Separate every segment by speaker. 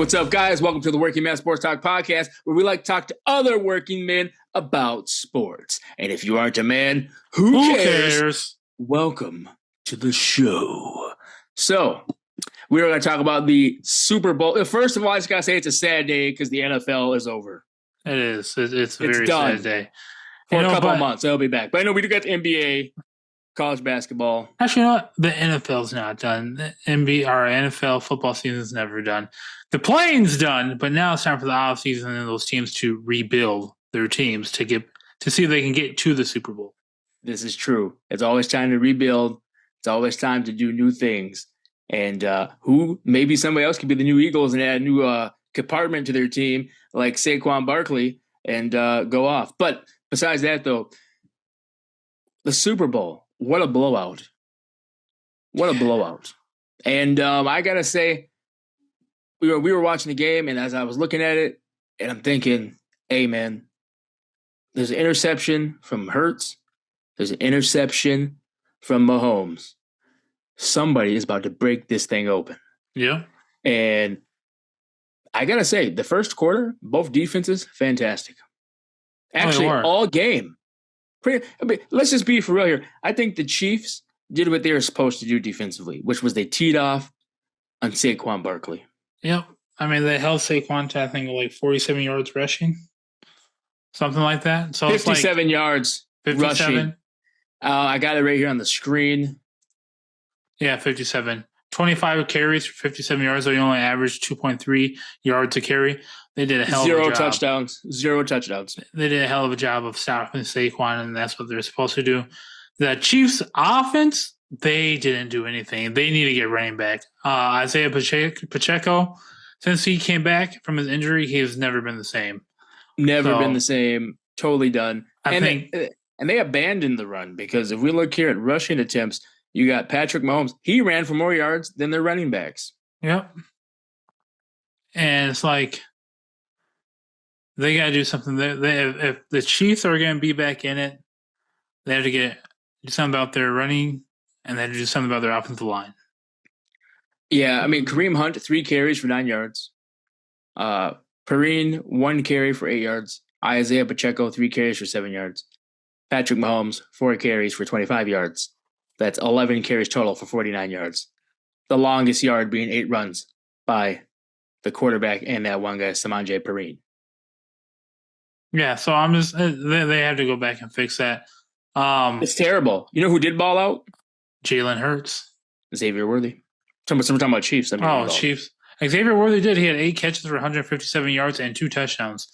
Speaker 1: what's up, guys? Welcome to the Working Man Sports Talk podcast, where we like to talk to other working men about sports. And if you aren't a man, who cares? Welcome to the show. So, we're going to talk about the Super Bowl. First of all, I just got to say it's a sad day because the NFL is over.
Speaker 2: It is. It's a very sad day.
Speaker 1: For a couple of months, they'll be back. But I know we do got the NBA, college basketball.
Speaker 2: Actually, you know what? The NFL's not done. The NBA, our NFL football season's never done. The playing's done, but now it's time for the offseason and those teams to rebuild their teams to see if they can get to the Super Bowl.
Speaker 1: This is true. It's always time to rebuild. It's always time to do new things. And maybe somebody else could be the new Eagles and add a new compartment to their team, like Saquon Barkley, and go off. But besides that, though, the Super Bowl, what a blowout. What a blowout. And I got to say, we were watching the game, and as I was looking at it, and I'm thinking, hey, man, there's an interception from Hurts. There's an interception from Mahomes. Somebody is about to break this thing open.
Speaker 2: Yeah.
Speaker 1: And I got to say, the first quarter, both defenses, fantastic. Actually, all game. Let's just be for real here. I think the Chiefs did what they were supposed to do defensively, which was they teed off on Saquon Barkley.
Speaker 2: Yep. I mean, they held Saquon to, I think, like 47 yards rushing. Something like that. So
Speaker 1: 57 yards 57? Rushing. I got it right here on the screen.
Speaker 2: Yeah, 57. 25 carries for 57 yards. So you only averaged 2.3 yards a carry. They did a hell of a job.
Speaker 1: Zero touchdowns.
Speaker 2: They did a hell of a job of stopping Saquon, and that's what they're supposed to do. The Chiefs' offense, they didn't do anything. They need to get running back. Isaiah Pacheco, since he came back from his injury, he has never been the same.
Speaker 1: Never been the same. Totally done. And they abandoned the run because if we look here at rushing attempts, you got Patrick Mahomes. He ran for more yards than their running backs.
Speaker 2: Yep. And it's like they got to do something. If the Chiefs are going to be back in it, they have to do something about their running, and they have to do something about their offensive line.
Speaker 1: Yeah, I mean, Kareem Hunt, 3 carries for 9 yards. Perrine, 1 carry for 8 yards. Isaiah Pacheco, 3 carries for 7 yards. Patrick Mahomes, 4 carries for 25 yards. That's 11 carries total for 49 yards. The longest yard being 8 runs by the quarterback and that one guy, Samaje Perrine.
Speaker 2: Yeah, so I'm just they have to go back and fix that.
Speaker 1: It's terrible. You know who did ball out?
Speaker 2: Jalen Hurts.
Speaker 1: Xavier Worthy. We're talking about Chiefs.
Speaker 2: Chiefs. Xavier Worthy did. He had 8 catches for 157 yards and 2 touchdowns.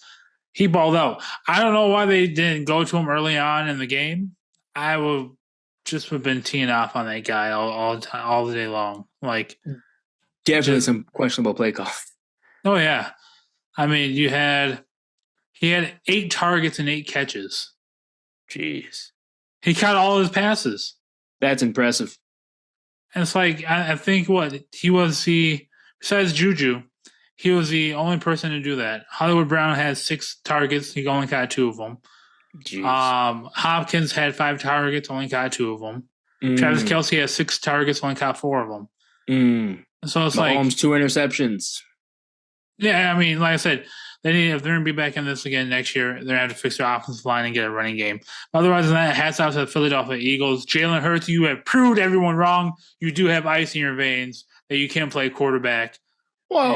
Speaker 2: He balled out. I don't know why they didn't go to him early on in the game. I would just have been teeing off on that guy all the day long. Like,
Speaker 1: definitely some questionable play call.
Speaker 2: Oh yeah, I mean he had 8 targets and 8 catches.
Speaker 1: Jeez,
Speaker 2: he caught all his passes.
Speaker 1: That's impressive.
Speaker 2: And it's like I think besides Juju, he was the only person to do that. Hollywood Brown had 6 targets. He only got 2 of them.
Speaker 1: Jeez.
Speaker 2: Hopkins had 5 targets, only got 2 of them. Travis Kelce had 6 targets, only got 4 of them. So it's
Speaker 1: Mahomes, 2 interceptions.
Speaker 2: Yeah, I mean, like I said, if they're going to be back in this again next year, they're going to have to fix their offensive line and get a running game. Otherwise than that, hats off to the Philadelphia Eagles. Jalen Hurts, you have proved everyone wrong. You do have ice in your veins that you can play quarterback.
Speaker 1: Well,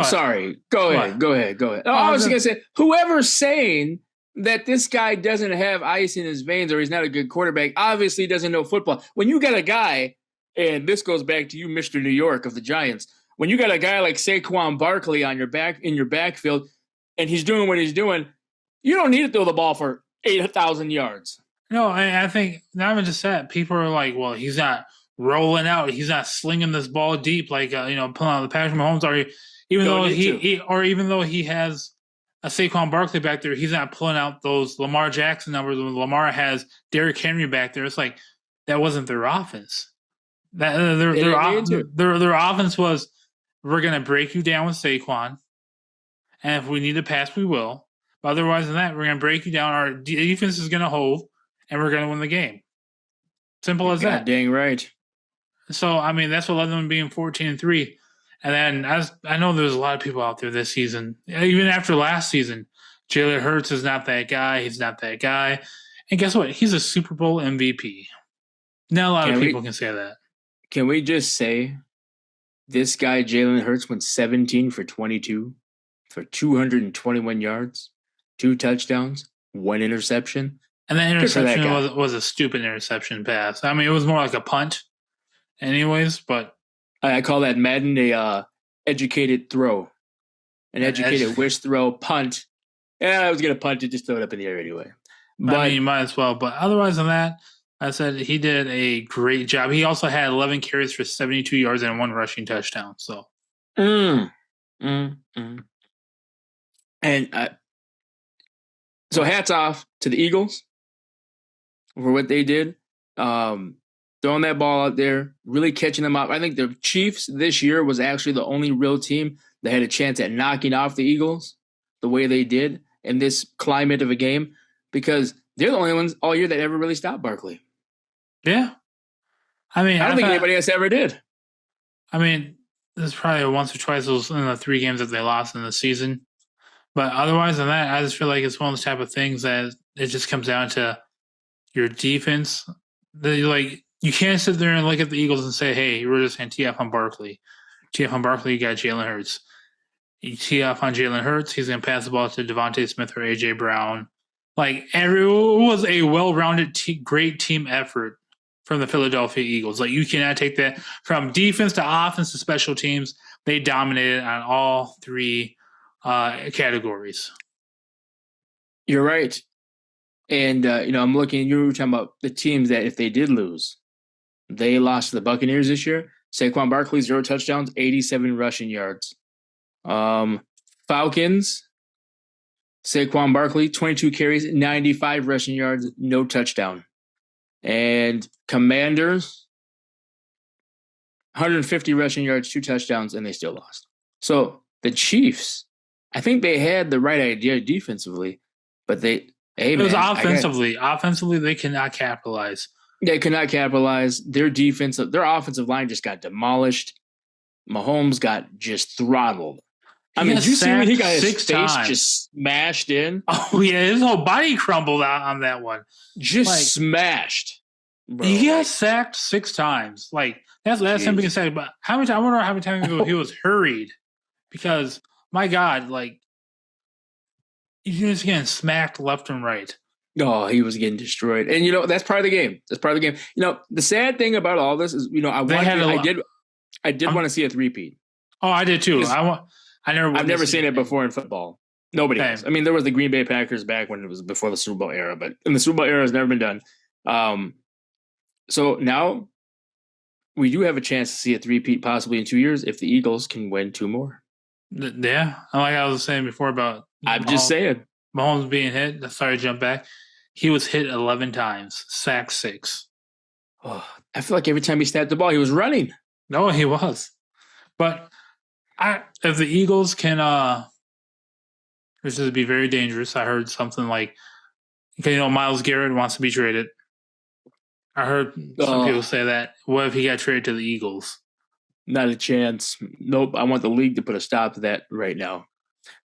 Speaker 1: sorry. Go ahead. I was going to say, whoever's saying that this guy doesn't have ice in his veins or he's not a good quarterback obviously doesn't know football. When you got a guy, and this goes back to you, Mr. New York of the Giants, when you got a guy like Saquon Barkley in your backfield, and he's doing what he's doing, you don't need to throw the ball for 8,000 yards.
Speaker 2: No, I think not even just that. People are like, well, he's not rolling out, he's not slinging this ball deep like pulling out the Patrick Mahomes, or even though he has a Saquon Barkley back there, he's not pulling out those Lamar Jackson numbers when Lamar has Derrick Henry back there. It's like that wasn't their offense. Their offense was, we're going to break you down with Saquon, and if we need to pass, we will. But otherwise than that, we're going to break you down. Our defense is going to hold, and we're going to win the game. Simple as that.
Speaker 1: Dang right.
Speaker 2: So, I mean, that's what led them being 14-3. And then I know there's a lot of people out there this season, even after last season, Jalen Hurts is not that guy. He's not that guy. And guess what? He's a Super Bowl MVP. Not a lot of people can say that.
Speaker 1: Can we just say this guy, Jalen Hurts, went 17 for 22 for 221 yards, 2 touchdowns, 1 interception.
Speaker 2: And that interception was a stupid interception pass. I mean, it was more like a punt anyways, but
Speaker 1: I call that Madden a educated throw. An educated wish throw, punt. Yeah, I was going to punt it, just throw it up in the air anyway.
Speaker 2: But I mean, you might as well. But otherwise than that, I said he did a great job. He also had 11 carries for 72 yards and 1 rushing touchdown. So,
Speaker 1: And so hats off to the Eagles for what they did. Throwing that ball out there, really catching them up. I think the Chiefs this year was actually the only real team that had a chance at knocking off the Eagles the way they did in this climate of a game, because they're the only ones all year that ever really stopped Barkley.
Speaker 2: Yeah. I mean,
Speaker 1: I don't think anybody else ever did.
Speaker 2: I mean, there's probably once or twice in the 3 games that they lost in the season. But otherwise than that, I just feel like it's one of those type of things that it just comes down to your defense. You can't sit there and look at the Eagles and say, hey, we're just going to tee off on Barkley. Tee off on Barkley, you got Jalen Hurts. You tee off on Jalen Hurts, he's going to pass the ball to Devontae Smith or A.J. Brown. It was a well-rounded, great team effort from the Philadelphia Eagles. You cannot take that from defense to offense to special teams. They dominated on all 3 categories.
Speaker 1: You're right. And, I'm looking, you were talking about the teams that if they did lose, they lost to the Buccaneers this year. Saquon Barkley, 0 touchdowns, 87 rushing yards. Falcons, Saquon Barkley, 22 carries, 95 rushing yards, no touchdown. And Commanders, 150 rushing yards, 2 touchdowns, and they still lost. So the Chiefs, I think they had the right idea defensively, but it was
Speaker 2: offensively. Offensively, they cannot capitalize.
Speaker 1: They could not capitalize. Their offensive line just got demolished. Mahomes got just throttled. Did you see when he got his face just smashed in?
Speaker 2: Oh, yeah, his whole body crumbled out on that one.
Speaker 1: Just smashed.
Speaker 2: Bro. He got sacked 6 times. That's the last time we can say. But I wonder how many times he was hurried. Because, my God, he's just getting smacked left and right.
Speaker 1: Oh, he was getting destroyed. And, that's part of the game. The sad thing about all this is, I did want to see a three-peat.
Speaker 2: Oh, I did too.
Speaker 1: I've never seen it before in football. Nobody has. I mean, there was the Green Bay Packers back when it was before the Super Bowl era, but in the Super Bowl era has never been done. So now we do have a chance to see a three-peat possibly in 2 years if the Eagles can win 2 more.
Speaker 2: Yeah. Like I was saying before about
Speaker 1: just saying.
Speaker 2: Mahomes being hit. Sorry to jump back. He was hit 11 times, sacked 6.
Speaker 1: Oh, I feel like every time he snapped the ball, he was running.
Speaker 2: No, he was. But if the Eagles can, this would be very dangerous. I heard something like, Myles Garrett wants to be traded. I heard some people say that. What if he got traded to the Eagles?
Speaker 1: Not a chance. Nope. I want the league to put a stop to that right now.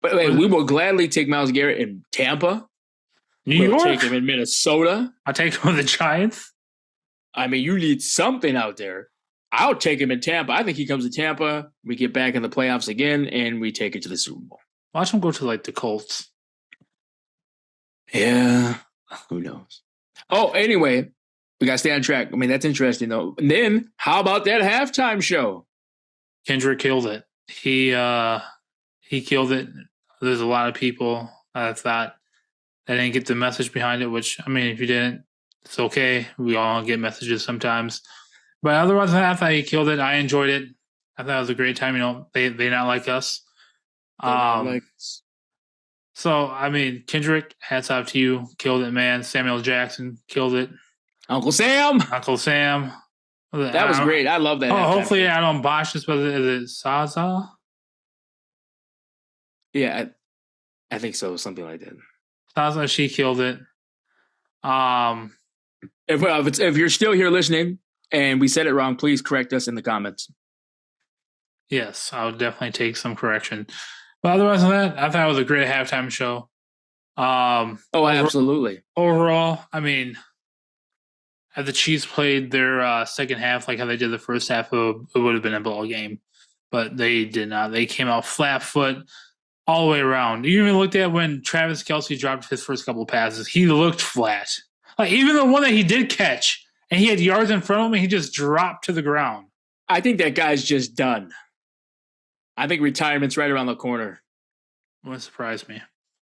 Speaker 1: But we will gladly take Myles Garrett in Tampa.
Speaker 2: We'll
Speaker 1: take him in Minnesota.
Speaker 2: I'll take him with the Giants.
Speaker 1: I mean, you need something out there. I'll take him in Tampa. I think he comes to Tampa. We get back in the playoffs again, and we take it to the Super Bowl.
Speaker 2: Watch him go to the Colts.
Speaker 1: Yeah. Who knows? Oh, anyway, we got to stay on track. I mean, that's interesting, though. And then, how about that halftime show?
Speaker 2: Kendrick killed it. He killed it. There's a lot of people that thought they didn't get the message behind it, which, I mean, if you didn't, it's okay. We all get messages sometimes. But otherwise, I thought he killed it. I enjoyed it. I thought it was a great time. They not like us. So, I mean, Kendrick, hats off to you. Killed it, man. Samuel Jackson killed it.
Speaker 1: Uncle Sam.
Speaker 2: That
Speaker 1: was great. I love that.
Speaker 2: Hopefully I don't botch this, but is it Saza?
Speaker 1: Yeah, I think so. Something like that.
Speaker 2: Saza, she killed it.
Speaker 1: If you're still here listening and we said it wrong, please correct us in the comments.
Speaker 2: Yes, I would definitely take some correction. But otherwise than that, I thought it was a great halftime show.
Speaker 1: Absolutely.
Speaker 2: Overall, I mean, had the Chiefs played their second half like how they did the first half, it would have been a ball game. But they did not. They came out flat foot all the way around. You even looked at when Travis Kelce dropped his first couple of passes. He looked flat. Like even the one that he did catch and he had yards in front of him, he just dropped to the ground.
Speaker 1: I think that guy's just done. I think retirement's right around the corner.
Speaker 2: Wouldn't surprise me.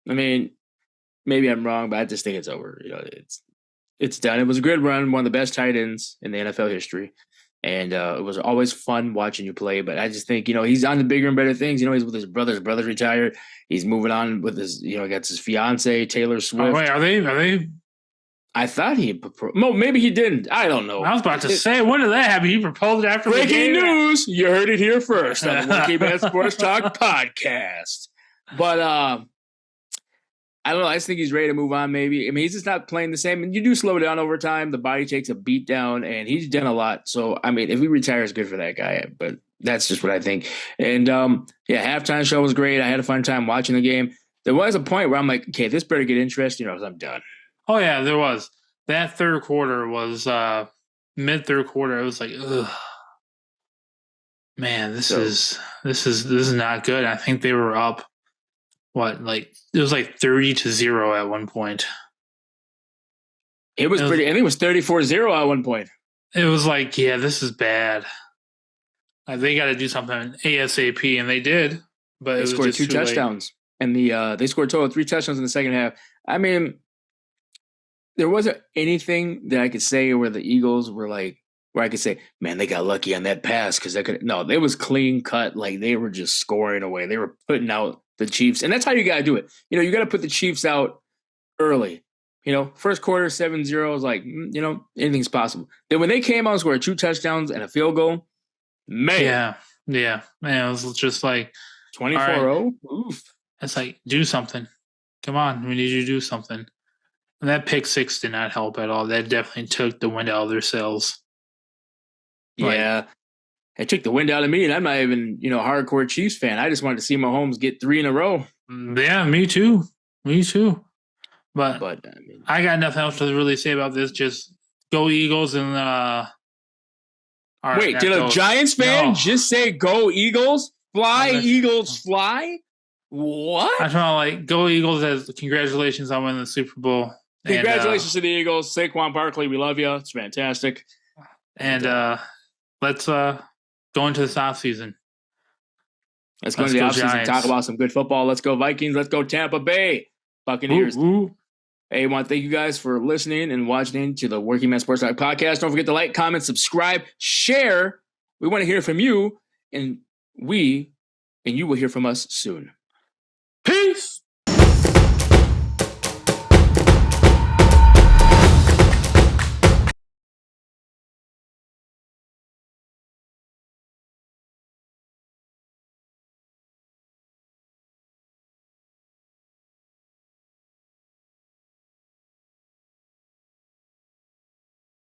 Speaker 1: I mean, maybe I'm wrong, but I just think it's over. It's done. It was a good run, one of the best tight ends in the NFL history. And it was always fun watching you play. But I just think, he's on to bigger and better things. He's with his brother. His brother's retired. He's moving on with his, got his fiance, Taylor Swift.
Speaker 2: Oh, wait, are they?
Speaker 1: I thought he proposed. No, maybe he didn't. I don't know.
Speaker 2: I was about to say, when did that happen? He proposed after the game?
Speaker 1: Breaking news. You heard it here first on the Monkey Man Sports Talk podcast. But I don't know. I just think he's ready to move on, maybe. I mean, he's just not playing the same. And you do slow down over time. The body takes a beat down, and he's done a lot. So, I mean, if he retires, good for that guy. But that's just what I think. And, halftime show was great. I had a fun time watching the game. There was a point where I'm like, okay, this better get interesting or I'm done.
Speaker 2: Oh, yeah, there was. That third quarter was mid-third quarter. It was like, ugh. Man, this is not good. I think they were up. It was like 30-0 at one point.
Speaker 1: I think it was 34-0 at one point.
Speaker 2: It was like, yeah, this is bad. They got to do something ASAP, and they did. But
Speaker 1: they scored 2 touchdowns, and they scored total 3 touchdowns in the second half. I mean, there wasn't anything that I could say where the Eagles were like, where I could say, man, they got lucky on that pass because it was clean cut. Like they were just scoring away. They were putting out the Chiefs, and that's how you got to do it. You got to put the Chiefs out early. First quarter 7-0 was like, anything's possible. Then when they came out and scored 2 touchdowns and a field goal, man.
Speaker 2: Yeah. Man, it was just like
Speaker 1: 24-0. Right. Oof.
Speaker 2: It's like, do something. Come on, we need you to do something. And that pick 6 did not help at all. That definitely took the wind out of their sails.
Speaker 1: Yeah. It took the wind out of me, and I'm not even, a hardcore Chiefs fan. I just wanted to see Mahomes get 3 in a row.
Speaker 2: Yeah, me too. But I got nothing else to really say about this. Just go Eagles and
Speaker 1: wait, did a Giants fan just say go Eagles? Fly, Eagles, fly? What?
Speaker 2: I thought go Eagles as congratulations on winning the Super Bowl.
Speaker 1: Congratulations to the Eagles. Saquon Barkley, we love you. It's fantastic.
Speaker 2: And let's go into this offseason.
Speaker 1: Let's go into the offseason and talk about some good football. Let's go Vikings. Let's go Tampa Bay Buccaneers.
Speaker 2: Ooh.
Speaker 1: Hey, I want to thank you guys for listening and watching to the Working Man Sports Talk podcast. Don't forget to like, comment, subscribe, share. We want to hear from you, and you will hear from us soon.